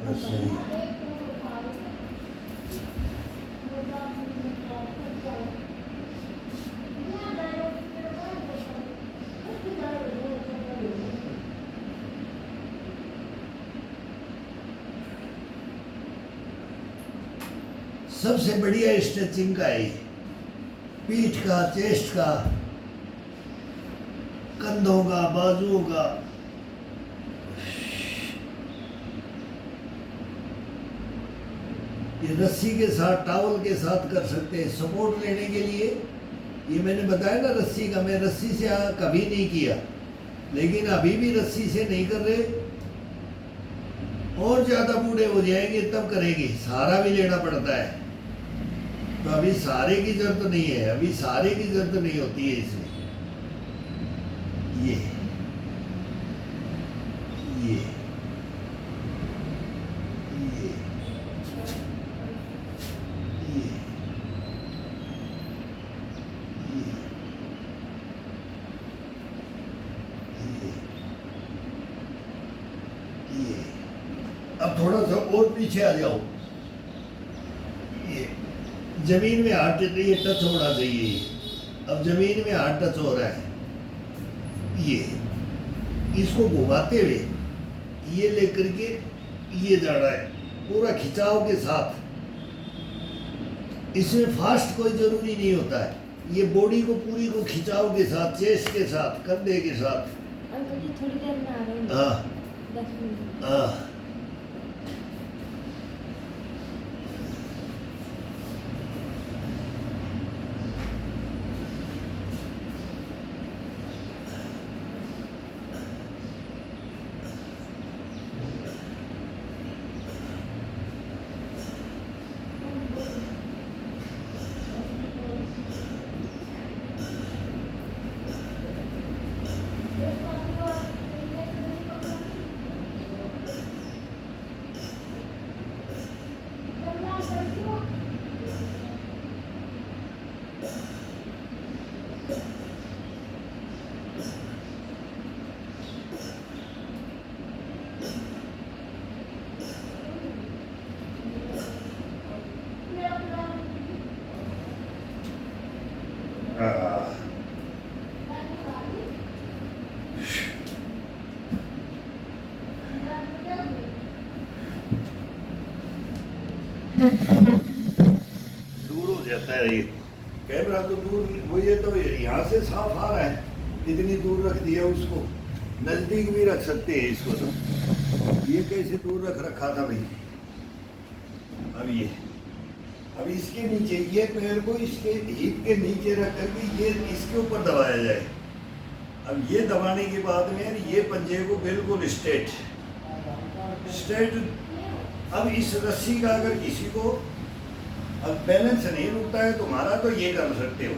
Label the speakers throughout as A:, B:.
A: अच्छा जी। सबसे बढ़िया स्ट्रेचिंग का है ये। पीठ का, चेस्ट का, कंधों का, बाजुओं का। ये रस्सी के साथ, टॉवल के साथ कर सकते हैं सपोर्ट लेने के लिए। ये मैंने बताया ना रस्सी का, मैं रस्सी से कभी नहीं किया, लेकिन अभी भी रस्सी से नहीं कर रहे। और ज्यादा बूढ़े हो जाएंगे तब करेंगे, सहारा भी लेना पड़ता है। तो अभी सहारे की जरूरत नहीं है, अभी सहारे की जरूरत नहीं होती है इसमें। ये ये ये ये। अब थोड़ा सा और पीछे आ जाओ। ये जमीन में हाथ ये टच होना चाहिए। अब जमीन में हाथ टच हो रहा है। ये इसको घुमाते हुए ये लेकर के ये जा रहा है पूरा खिंचाव के साथ। इसमें फास्ट कोई जरूरी नहीं होता है। ये बॉडी को पूरी को खिंचाव के साथ, चेस्ट के साथ, कंधे के साथ।
B: अंकल जी थोड़ी देर में आ रहे हैं।
A: हाँ
B: 10 मिनट।
A: हाँ। दूर हो जाता है ये कैमरा तो दूर। वो ये तो यहाँ से साफ आ रहा है, इतनी दूर रख दिया उसको। नजदीक भी रख सकते हैं इसको। तो ये कैसे दूर रख रखा था भाई। अब इसके नीचे ये पैर को इसके हिप के नीचे रख करके ये इसके ऊपर दबाया जाए। अब ये दबाने के बाद में ये पंजे को बिल्कुल स्ट्रेट। अब इस रस्सी का अगर किसी को अब बैलेंस नहीं रुकता है तुम्हारा, तो ये कर सकते हो,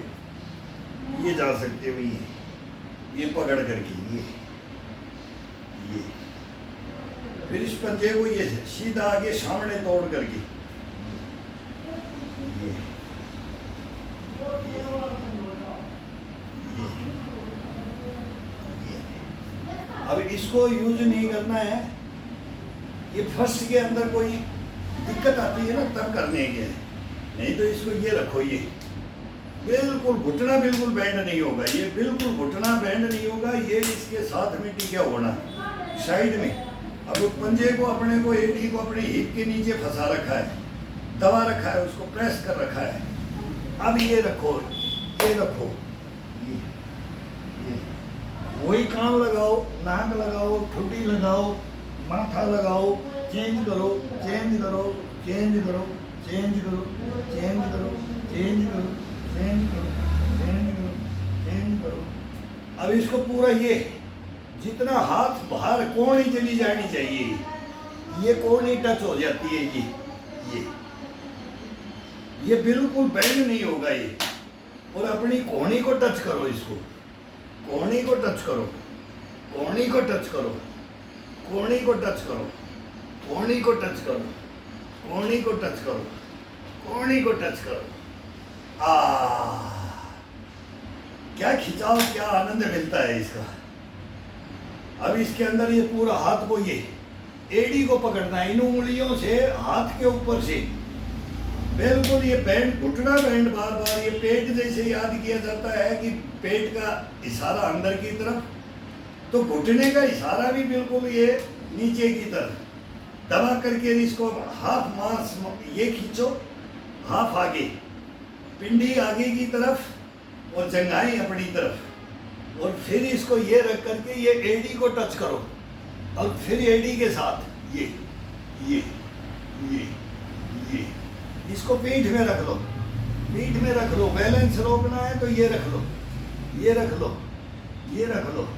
A: ये जा सकते हो, ये पकड़ करके ये फिर इस पंजे को ये सीधा आगे सामने तोड़ करके ये अब इसको यूज नहीं करना है। ये फर्स्ट के अंदर कोई दिक्कत आती है ना तब करने के, नहीं तो इसको ये रखो। ये बिल्कुल घुटना बिल्कुल बैंड नहीं होगा, ये बिल्कुल घुटना बैंड नहीं होगा। ये इसके साथ में टिका होना साइड में। अब पंजे को अपने को एडी को अपने हिप के नीचे फंसा रखा है, दबा रखा है, उसको प्रेस कर रखा है। अब ये रखो, ये रखो, ये वही काम लगाओ, नाक लगाओ, ठुड्डी लगाओ, माथा लगाओ, चेंज करो, चेंज करो, चेंज करो, चेंज करो, चेंज करो, चेंज करो, चेंज करो, चेंज करो, चेंज करो। अब इसको पूरा ये जितना हाथ बाहर कोणी चली जानी चाहिए, ये कोणी टच हो जाती है। ये बिल्कुल बेंड नहीं होगा ये। और अपनी कोणी को टच करो, इसको कोणी को टच करो, कोणी को टच करो, कोणी को टच करो, कोणी को टच करो, कोणी को टच करो, कोणी को टच करो। क्या खिंचाव, क्या आनंद मिलता है इसका। अब इसके अंदर ये पूरा हाथ को ये एड़ी को पकड़ना है इन उंगलियों से, हाथ के ऊपर से बिल्कुल। ये बैंड, घुटना बैंड बार बार, ये पेट जैसे याद किया जाता है कि पेट का इशारा अंदर की तरफ, तो घुटने का इशारा भी बिल्कुल ये नीचे की तरफ दबा करके इसको हाफ मास ये खींचो, हाफ आगे, पिंडी आगे की तरफ और जंघाई अपनी तरफ, और फिर इसको ये रख करके ये एड़ी को टच करो, और फिर एड़ी के साथ ये ये ये ये इसको पीठ में रख लो, पीठ में रख लो। बैलेंस रोकना है तो ये रख लो, ये रख लो, ये रख लो,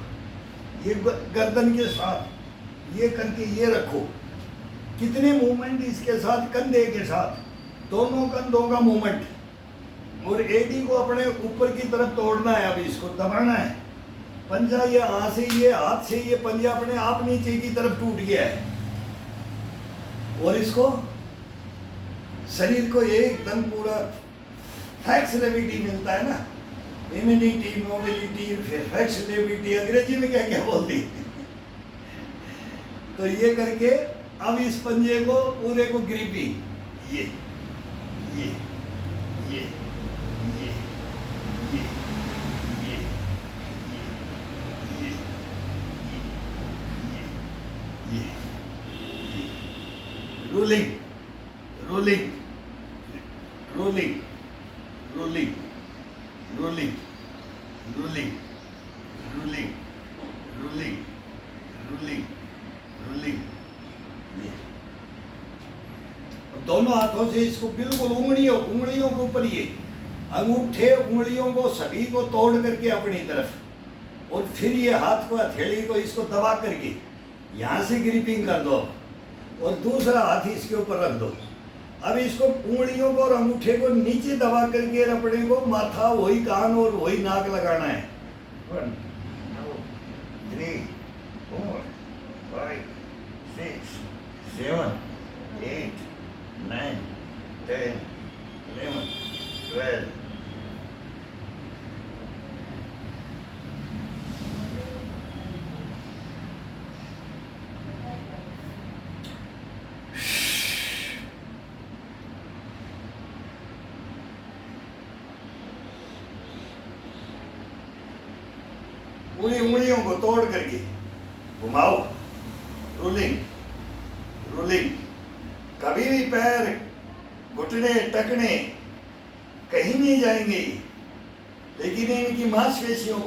A: ये गर्दन के साथ ये करके ये रखो। कितने मूवमेंट इसके साथ, कंधे के साथ, दोनों कंधों का मूवमेंट, और एडी को अपने ऊपर की तरफ तोड़ना है। अभी इसको दबाना है, पंजा ये हाथ से, ये हाथ से ये पंजा अपने आप नीचे की तरफ टूट गया है, और इसको शरीर को एकदम पूरा फ्लेक्सिबिलिटी मिलता है ना, इम्यूनिटी, मोबिलिटी, फिर फ्लेक्सिबिलिटी, अंग्रेजी में क्या क्या बोलती है। तो ये करके अब इस पंजे को पूरे को ग्रिपिंग, ये ये ये ये ये ये ये ये ये rolling rolling rolling rolling rolling rolling rolling rolling rolling rolling. दोनों हाथों से इसको बिल्कुल उंगलियों के ऊपर, ये अंगूठे उंगलियों को सभी को तोड़ करके अपनी तरफ, और फिर ये हाथ को, हथेली को इसको दबा करके यहाँ से ग्रिपिंग कर दो, और दूसरा हाथ इसके ऊपर रख दो। अब इसको उंगलियों को और अंगूठे को नीचे दबा करके अपने को माथा, वही कान और वही नाक लगाना है। 1 2 3 4 5 6 7 8 9 10 11 12। पूरी उंगलियों को तोड़ करके घुमाओ, रोलिंग रोलिंग। कभी भी पैर, घुटने, टकने कहीं नहीं जाएंगे, लेकिन इनकी मांसपेशियों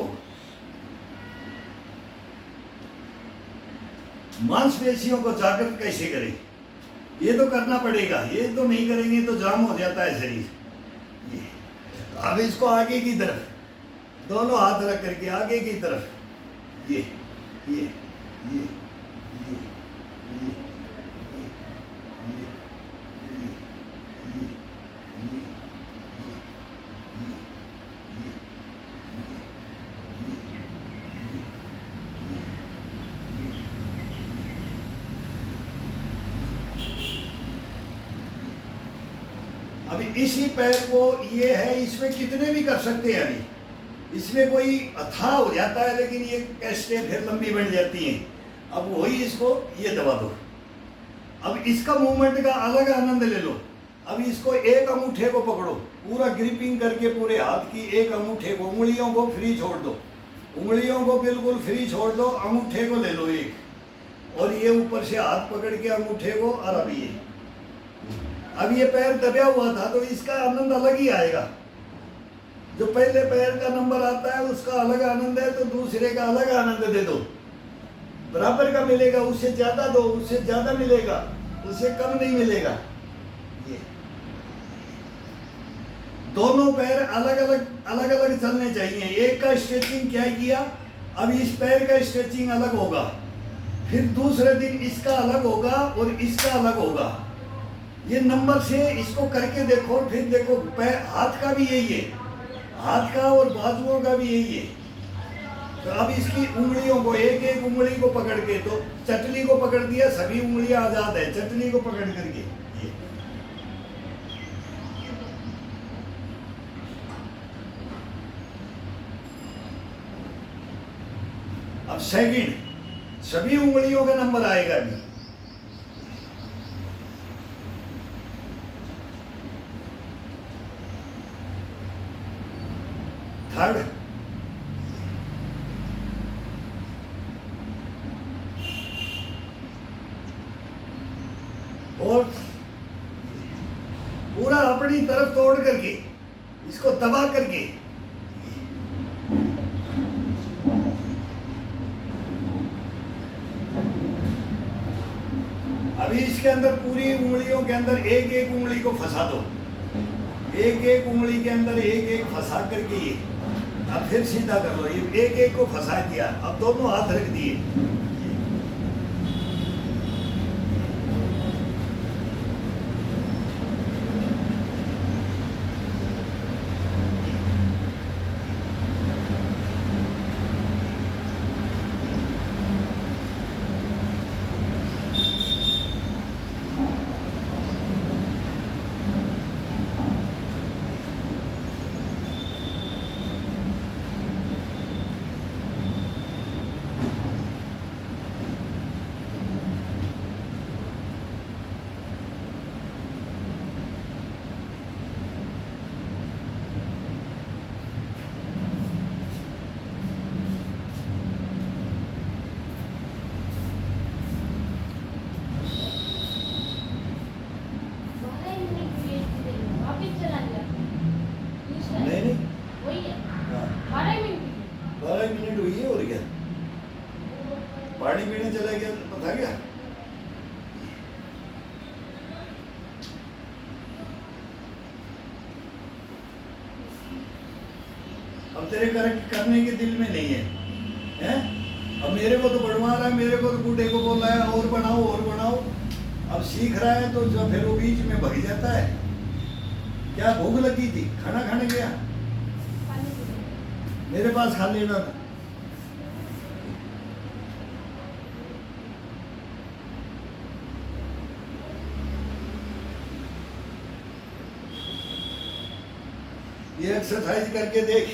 A: को जागृत कैसे करें, ये तो करना पड़ेगा। ये तो नहीं करेंगे तो जाम हो जाता है शरीर। अब इसको आगे की तरफ दोनों हाथ रख करके आगे की तरफ, ये ये ये ये ये अभी इसी पैर को, ये है, इसमें कितने भी कर सकते हैं। अभी इसमें कोई अथाह हो जाता है, लेकिन ये कैस्टें फिर लंबी बन जाती हैं। अब वही इसको ये दबा दो। अब इसका मूवमेंट का अलग आनंद ले लो। अब इसको एक अंगूठे को पकड़ो, पूरा ग्रिपिंग करके पूरे हाथ की एक अंगूठे को, उंगलियों को फ्री छोड़ दो, उंगलियों को बिल्कुल फ्री छोड़ दो, अंगूठे को ले लो एक, और ये ऊपर से हाथ पकड़ के अंगूठे को, और अब ये पैर दबा हुआ था तो इसका आनंद अलग ही आएगा। जो पहले पैर का नंबर आता है उसका अलग आनंद है, तो दूसरे का अलग आनंद दे दो। बराबर का मिलेगा, उससे ज्यादा दो, उससे ज्यादा मिलेगा, उससे कम नहीं मिलेगा। ये दोनों पैर अलग अलग चलने चाहिए। एक का स्ट्रेचिंग क्या किया, अब इस पैर का स्ट्रेचिंग अलग होगा, फिर दूसरे दिन इसका अलग होगा और इसका अलग होगा। ये नंबर से इसको करके देखो, फिर देखो पैर, हाथ का भी यही है, हाथ का और बाजुओं का भी यही है। तो अब इसकी उंगलियों को, एक एक उंगली को पकड़ के, तो चटली को पकड़ दिया, सभी उंगलियां आजाद है, चटली को पकड़ करके ये। अब सेकंड, सभी उंगलियों का नंबर आएगा अभी। थर्ड, फोर्थ, पूरा अपनी तरफ तोड़ करके इसको दबा करके अभी इसके अंदर पूरी उंगलियों के अंदर एक एक उंगली को फंसा दो, एक एक उंगली के अंदर एक एक फंसा करके ये अब फिर सीधा कर लो। ये एक एक को फंसा दिया, अब दोनों हाथ रख दिए। नहीं नहीं, हाँ 12 मिनट हुई है और क्या, पानी पीने चला गया पता क्या। अब तेरे करने के दिल में नहीं है, हैं? अब मेरे को तो बढ़वा रहा है, मेरे को तो बूढ़े को बोल रहा है और बनाओ और बनाओ। अब सीख रहा है तो जब फिर वो बीच में भग जाता है। क्या भूख लगी थी, खाना खाने गया, मेरे पास खा लेना था। ये एक्सरसाइज करके देख।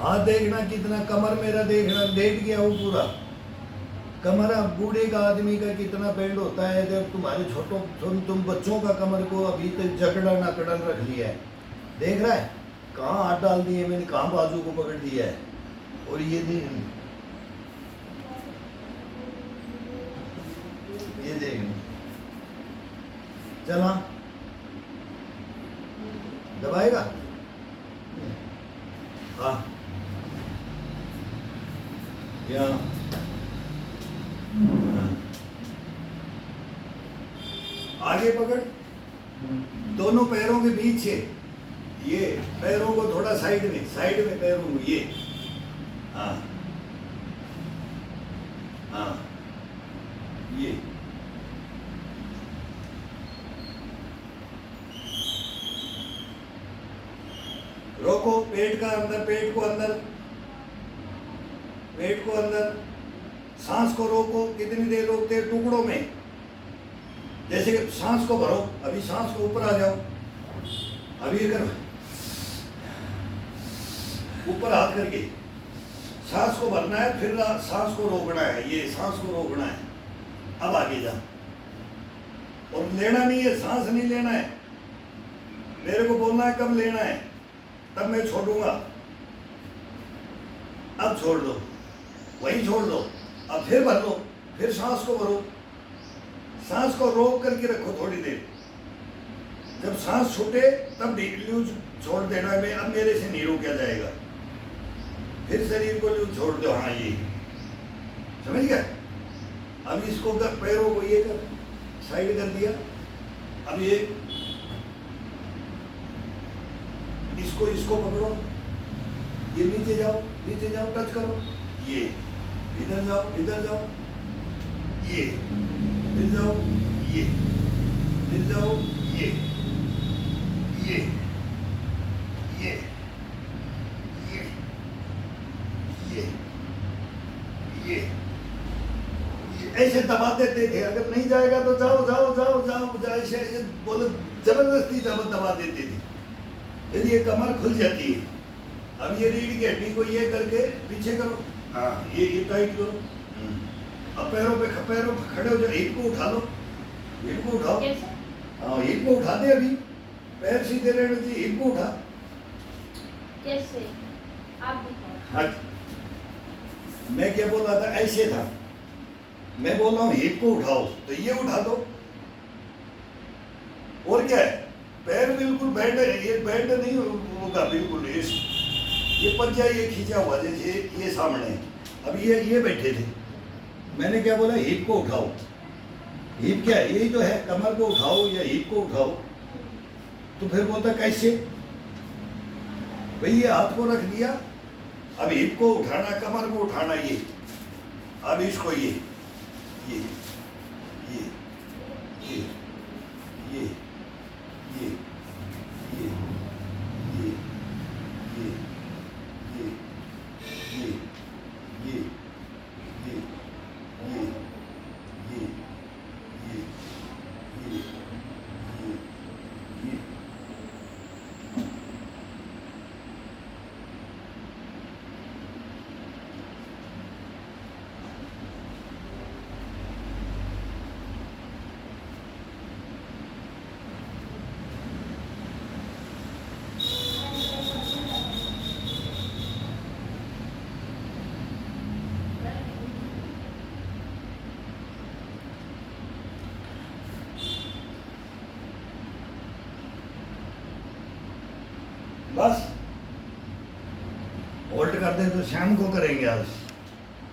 A: हाथ देखना कितना, कमर मेरा देखना, लेट गया हूँ पूरा। कमर बूढ़े का आदमी का कितना बेंड होता है, जब तुम्हारे तुम बच्चों का कमर को अभी तक जकड़ा नकड़न रख लिया है। देख रहा है कहाँ हाथ डाल दिए मैंने, कहाँ बाजू को पकड़ दिया है। और ये देख चला दबाएगा, हाँ या आगे पकड़, दोनों पैरों के बीच से ये पैरों को थोड़ा साइड में पैरों को ये, हाँ हाँ ये रोको, पेट का अंदर, पेट को अंदर, सांस को रोको। कितनी देर रोकते हैं? टुकड़ों में, जैसे कि सांस को भरो, अभी सांस को ऊपर आ जाओ, अभी अगर ऊपर हाथ करके सांस को भरना है, फिर सांस को रोकना है, ये सांस को रोकना है। अब आगे जा, और लेना नहीं है, सांस नहीं लेना है, मेरे को बोलना है कब लेना है, तब मैं छोड़ूंगा। अब छोड़ दो, वहीं छोड़ दो, अब फिर भर लो, फिर सांस को भरो, सांस को रोक करके रखो थोड़ी देर। जब सांस छूटे तब लूज छोड़ देना है। अब मेरे से नहीं रोका जाएगा, फिर शरीर को लूज छोड़ दो। हाँ ये समझ गया। अब इसको कर, पैरों को ये कर, साइड कर दिया। अब ये इसको पकड़ो, ये नीचे जाओ, टच करो, ये इधर जाओ, ये फिर जाओ, ये फिर जाओ, ये ये ये ये ये ये ऐसे दबा देते थे। अगर नहीं जाएगा तो जाओ जाओ जाओ जाओ जाओ, ऐसे बोले जबरदस्ती दबा देते थे। फिर ये कमर खुल जाती है। अब ये रीढ़ की हड्डी को ये करके पीछे करो, हाँ ये टाइट करो। अब पैरों पे खड़े हो जाओ, हिप को उठा लो, हिप को उठाओ।
B: कैसे?
A: हाँ हिप को उठा दे, अभी पैर सीधे रहने चाहिए, हिप को उठा।
B: कैसे? आप दिखाओ।
A: हाँ मैं क्या बोल रहा था, ऐसे था। मैं बोल रहा हूँ हिप को उठाओ, तो ये उठा दो। और क्या है, पैर बिल्कुल बैंड है, ये बैंड नहीं होगा बिल्कुल। ये पंजा ये खींचा हुआ जैसे ये सामने। अब ये बैठे थे, मैंने क्या बोला, हिप को उठाओ। हिप क्या है, यही तो है, कमर को उठाओ या हिप को उठाओ। तो फिर बोलता कैसे भाई, ये हाथ को रख दिया, अब हिप को उठाना, कमर को उठाना, ये अब इसको ये ये ये ये ये ये ये ये ये ये ये ये ये ये ये ये बस होल्ड कर दे तो शाम को करेंगे आज।